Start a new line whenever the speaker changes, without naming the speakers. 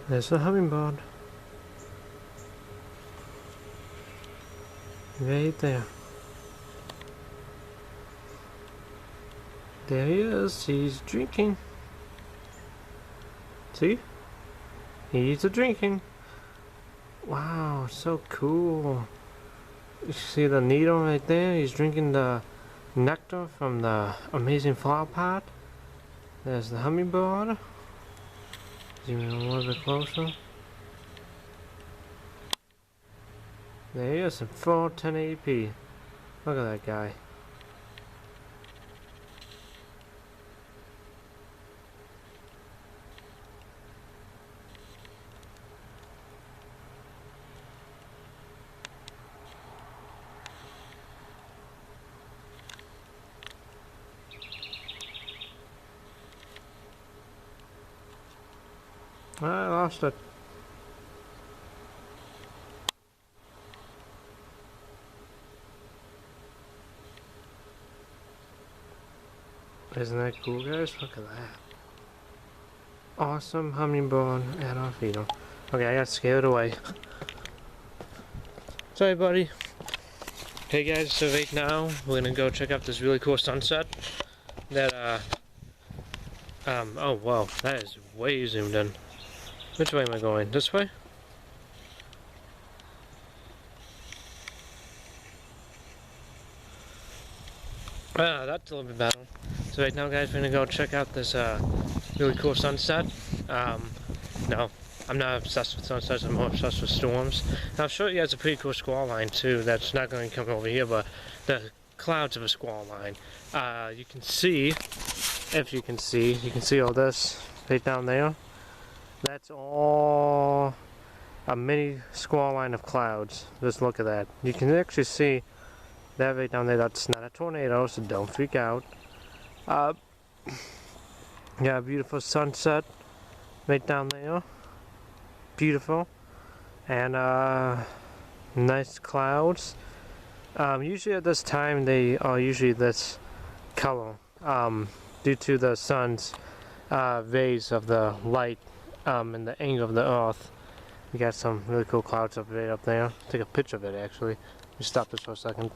There's the hummingbird. Right there. There he is. He's drinking. See? He's drinking. Wow, so cool. You see the needle right there? He's drinking the nectar from the amazing flower pot. There's the hummingbird. Zoom in a little bit closer. There he is in full 1080p. Look at that guy. I lost it. Isn't that cool, guys? Look at that. Awesome hummingbird at our feet. Okay, I got scared away. Sorry, buddy. Hey guys, so right now we're gonna go check out this really cool sunset. That oh wow, that is way zoomed in. Which way am I going? This way? Ah, that's a little bit better. So right now, guys, we're gonna go check out this really cool sunset. No, I'm not obsessed with sunsets. I'm more obsessed with storms. And I'll show you guys a pretty cool squall line too. That's not going to come over here, but the clouds of a squall line. You can see, if you can see all this right down there. That's all a mini squall line of clouds. Just look at that. You can actually see that right down there. That's not a tornado, so don't freak out. Yeah, beautiful sunset right down there. Beautiful. And nice clouds. Usually at this time they are usually this color due to the sun's rays of the light and the angle of the earth. We got some really cool clouds up right up there. Take a picture of it actually. Let me stop this for a second.